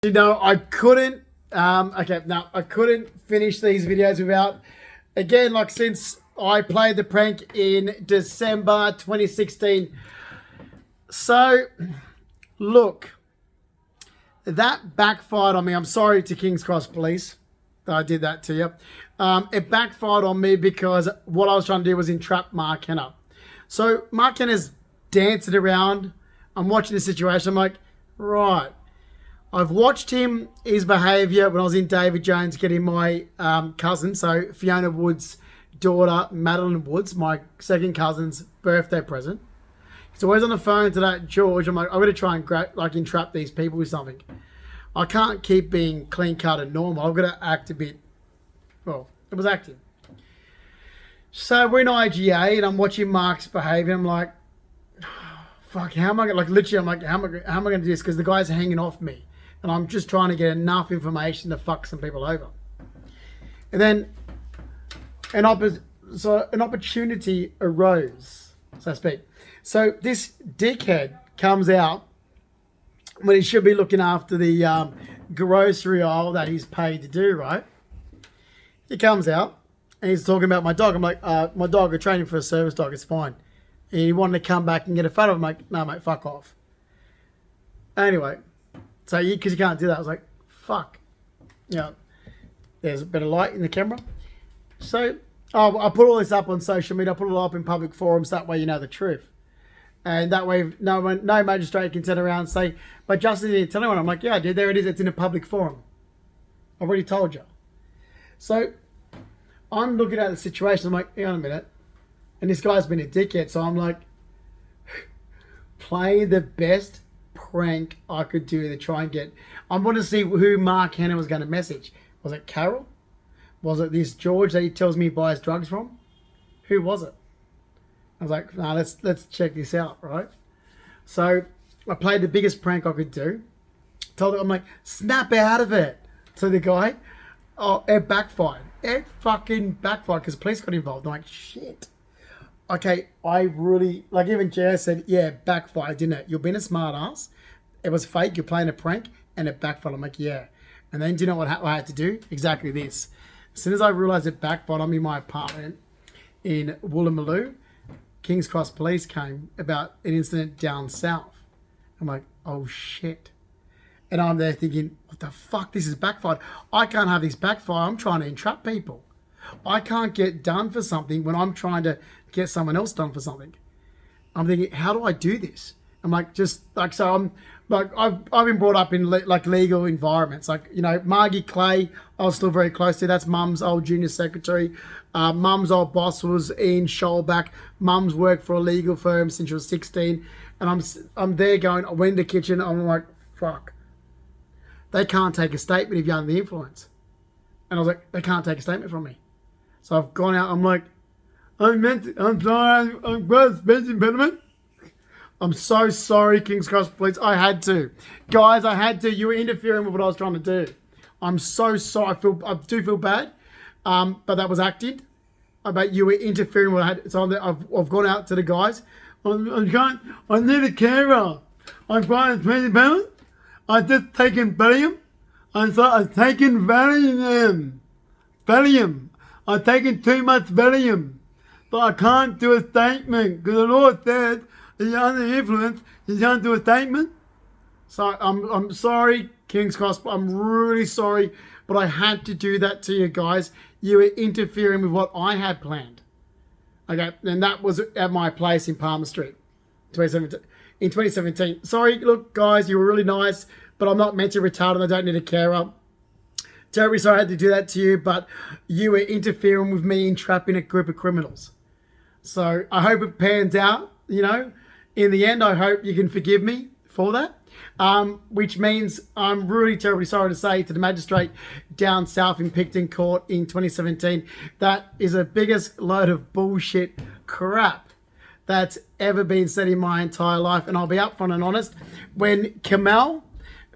You know, I couldn't. I couldn't finish these videos without, again, like since I played the prank in December 2016. So, look, that backfired on me. I'm sorry to King's Cross Police that I did that to you. It backfired on me because what I was trying to do was entrap Mark Henner. So Mark Henner's dancing around. I'm watching the situation. I'm like, right. I've watched his behaviour when I was in David Jones getting my cousin, so Fiona Wood's daughter, Madeline Woods, my second cousin's birthday present. He's always on the phone to that George. I'm like, I'm going to try and entrap these people with something. I can't keep being clean cut and normal. I've got to act a bit, well, it was acting. So we're in IGA and I'm watching Mark's behaviour. I'm like, fuck, how am I going to, like literally, I'm like, how am I going to do this? Because the guy's hanging off me. And I'm just trying to get enough information to fuck some people over. And then an opportunity arose, so to speak. So this dickhead comes out when he should be looking after the grocery aisle that he's paid to do, right? He comes out and he's talking about my dog. I'm like, my dog, we're training for a service dog, it's fine. And he wanted to come back and get a photo. I'm like, no, mate, fuck off. Anyway. So, because you can't do that, I was like, fuck. You know, there's a bit of light in the camera. So, I put all this up on social media. I put it all up in public forums. That way you know the truth. And that way no magistrate can turn around and say, but Justin didn't tell anyone. I'm like, yeah, dude, there it is. It's in a public forum. I've already told you. So, I'm looking at the situation. I'm like, hang on a minute. And this guy's been a dickhead. So, I'm like, play the best prank I could do to try and get. I want to see who Mark Henner was going to message. Was it Carol? Was it this George that he tells me he buys drugs from? Who was it? I was like, nah, let's check this out, right? So I played the biggest prank I could do. Told him, I'm like, snap out of it to the guy. Oh, it backfired. It fucking backfired because police got involved. I'm like, shit. Okay, I really, like even Jer said, yeah, backfired, didn't it? You're being a smart ass. It was fake. You're playing a prank and it backfired. I'm like, yeah. And then do you know what I had to do? Exactly this. As soon as I realized it backfired, I'm in my apartment in Woolloomooloo. King's Cross Police came about an incident down south. I'm like, oh shit. And I'm there thinking, what the fuck? This is backfired. I can't have this backfire. I'm trying to entrap people. I can't get done for something when I'm trying to get someone else done for something. I'm thinking, how do I do this? I'm like, just like, so I'm like, I've been brought up in like legal environments. Like, you know, Margie Clay, I was still very close to. That's Mum's old junior secretary. Mum's old boss was Ian Schollback. Mum's worked for a legal firm since she was 16. And I'm there going, I went in the kitchen. I'm like, fuck. They can't take a statement if you're under the influence. And I was like, they can't take a statement from me. So I've gone out. I'm like, I'm sorry, I'm got a speech impediment. I'm so sorry, King's Cross Police. I had to. Guys, I had to. You were interfering with what I was trying to do. I'm so sorry. I do feel bad. But that was acted. But you were interfering with what I had. So I've gone out to the guys. I need a carer. I've got a speech impediment. I've just taken Valium. I've taken Valium. I've taken too much Valium. But I can't do a statement because the law says if you're under influence, you can't do a statement. So I'm sorry, King's Cross. I'm really sorry, but I had to do that to you guys. You were interfering with what I had planned. Okay, and that was at my place in Palmer Street, in 2017. Sorry, look, guys, you were really nice, but I'm not mentally retarded. I don't need a carer. Terribly sorry I had to do that to you, but you were interfering with me entrapping a group of criminals. So I hope it pans out, you know. In the end, I hope you can forgive me for that. Which means I'm really terribly sorry to say to the magistrate down south in Picton Court in 2017, that is the biggest load of bullshit crap that's ever been said in my entire life. And I'll be upfront and honest. When Kamel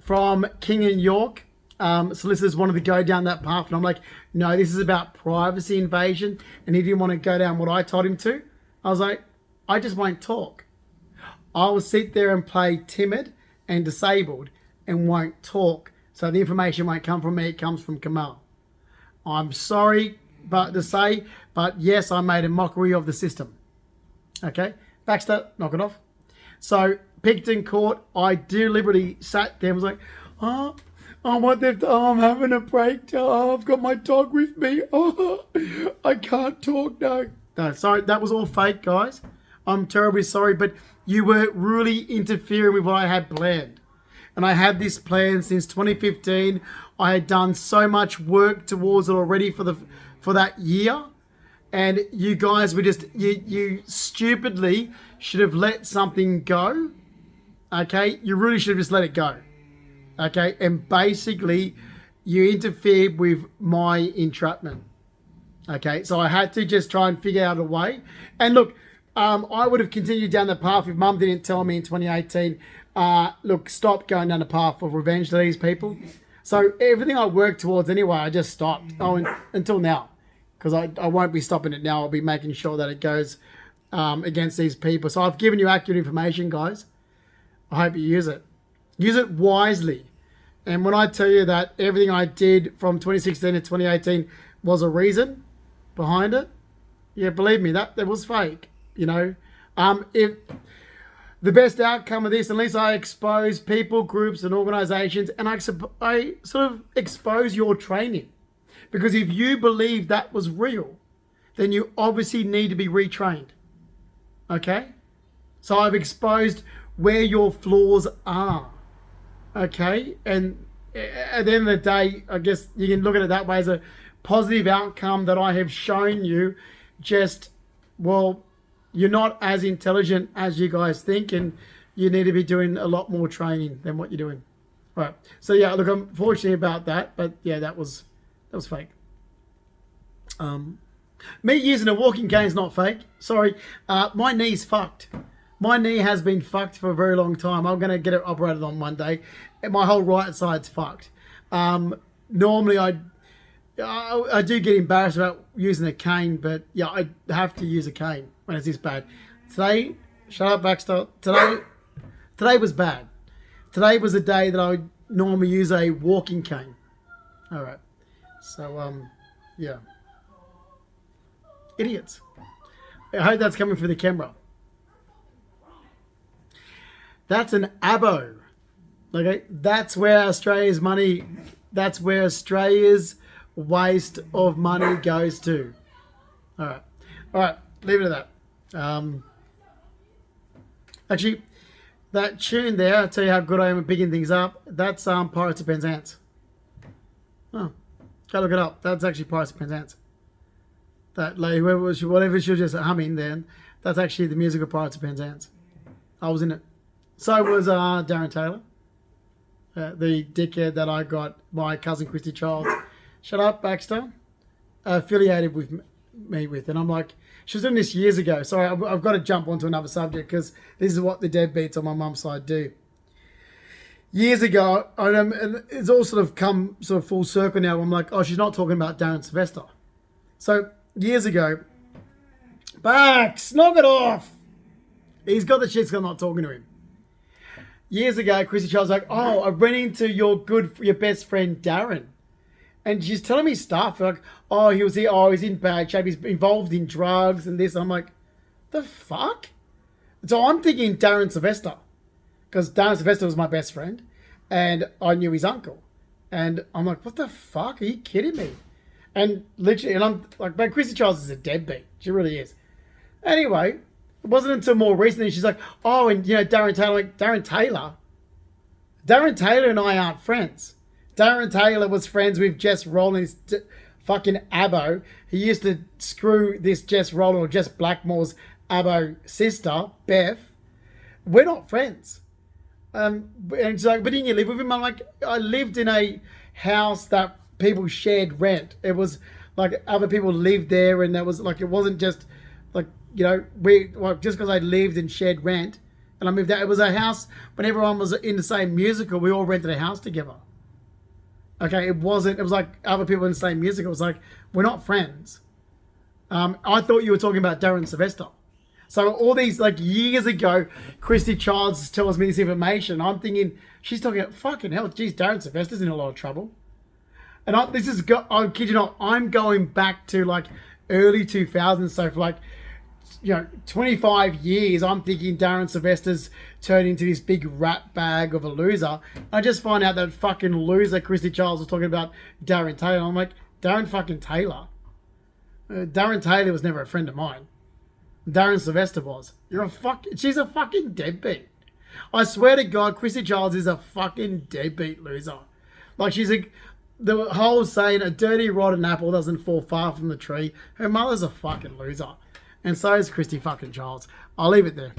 from King and York solicitors wanted to go down that path, and I'm like, no, this is about privacy invasion, and he didn't want to go down what I told him to. I was like, I just won't talk. I will sit there and play timid and disabled and won't talk So the information won't come from me, it comes from Kamal. I'm sorry to say, but yes, I made a mockery of the system. Okay? Baxter, knock it off. So, Picton Court, I deliberately sat there and was like, oh, I'm having a breakdown. Oh, I've got my dog with me. Oh, I can't talk, no. No, sorry, that was all fake, guys. I'm terribly sorry, but you were really interfering with what I had planned. And I had this plan since 2015. I had done so much work towards it already for that year. And you guys were just, you stupidly should have let something go. Okay? You really should have just let it go. Okay? And basically, you interfered with my entrapment. Okay? So I had to just try and figure out a way. And look, I would have continued down the path if Mum didn't tell me in 2018, look, stop going down the path of revenge to these people. So everything I worked towards anyway, I just stopped. Until now. Because I won't be stopping it now. I'll be making sure that it goes against these people. So I've given you accurate information, guys. I hope you use it. Use it wisely. And when I tell you that everything I did from 2016 to 2018 was a reason behind it, yeah, believe me, that was fake. You know, if the best outcome of this, at least I expose people, groups, and organizations, and I sort of expose your training. Because if you believe that was real, then you obviously need to be retrained. Okay? So I've exposed where your flaws are. Okay? And at the end of the day, I guess you can look at it that way as a positive outcome that I have shown you. Just, well, you're not as intelligent as you guys think, and you need to be doing a lot more training than what you're doing. All right. So yeah, look, I'm fortunate about that, but yeah, that was fake. Me using a walking cane is not fake. Sorry. My knee's fucked. My knee has been fucked for a very long time. I'm going to get it operated on one day. And my whole right side's fucked. Normally I do get embarrassed about using a cane, but yeah, I have to use a cane when it's this bad. Today, shut up, Baxter. Today was bad. Today was a day that I would normally use a walking cane. All right. So, yeah. Idiots. I hope that's coming for the camera. That's an abo. Okay, that's where Australia's money, that's where Australia's waste of money goes to. All right, leave it at that. Actually, that tune there, I'll tell you how good I am at picking things up. That's Pirates of Penzance. Oh, go look it up. That's actually Pirates of Penzance. That lady, whatever she was just humming then, that's actually the music of Pirates of Penzance. I was in it. So was Darren Taylor, the dickhead that I got my cousin Christy Childs. Shut up, Baxter. Affiliated with me with, and I'm like, she was doing this years ago. Sorry, I've got to jump onto another subject because this is what the deadbeats on my mum's side do. Years ago, and it's all sort of come sort of full circle now. I'm like, oh, she's not talking about Darren Sylvester. So years ago, Bax, knock it off. He's got the shit, so I'm not talking to him. Years ago, Chrissy Charles was like, oh, I ran into your best friend Darren. And she's telling me stuff like, oh, he was here, oh, he's in bad shape, he's involved in drugs and this. I'm like, the fuck? So I'm thinking Darren Sylvester. Because Darren Sylvester was my best friend. And I knew his uncle. And I'm like, what the fuck? Are you kidding me? And literally, and I'm like, man, Chrissy Charles is a deadbeat. She really is. Anyway, it wasn't until more recently she's like, oh, and you know, Darren Taylor. Like, Darren Taylor and I aren't friends. Darren Taylor was friends with Jess Rowland's fucking abo. He used to screw this Jess Rowland or Jess Blackmore's abo sister, Beth. We're not friends. And she's like, but didn't you live with him? I'm like, I lived in a house that people shared rent. It was like other people lived there, and that was like, it wasn't just like, you know, just because I lived and shared rent and I moved out. It was a house when everyone was in the same musical. We all rented a house together. Okay, it was like other people in the same musical. It was like, we're not friends. I thought you were talking about Darren Sylvester. So all these, like, years ago, Christy Childs tells me this information. I'm thinking, she's talking about, fucking hell, geez, Darren Sylvester's in a lot of trouble. And I kid you not, I'm going back to, like, early 2000s. So for, like, 25 years, I'm thinking Darren Sylvester's turned into this big rat bag of a loser. I just find out that fucking loser Christy Childs was talking about Darren Taylor. I'm like, Darren fucking Taylor? Darren Taylor was never a friend of mine. Darren Sylvester was. She's a fucking deadbeat. I swear to God, Christy Childs is a fucking deadbeat loser. Like, the whole saying, a dirty rotten apple doesn't fall far from the tree. Her mother's a fucking loser. And so is Christy fucking Childs. I'll leave it there.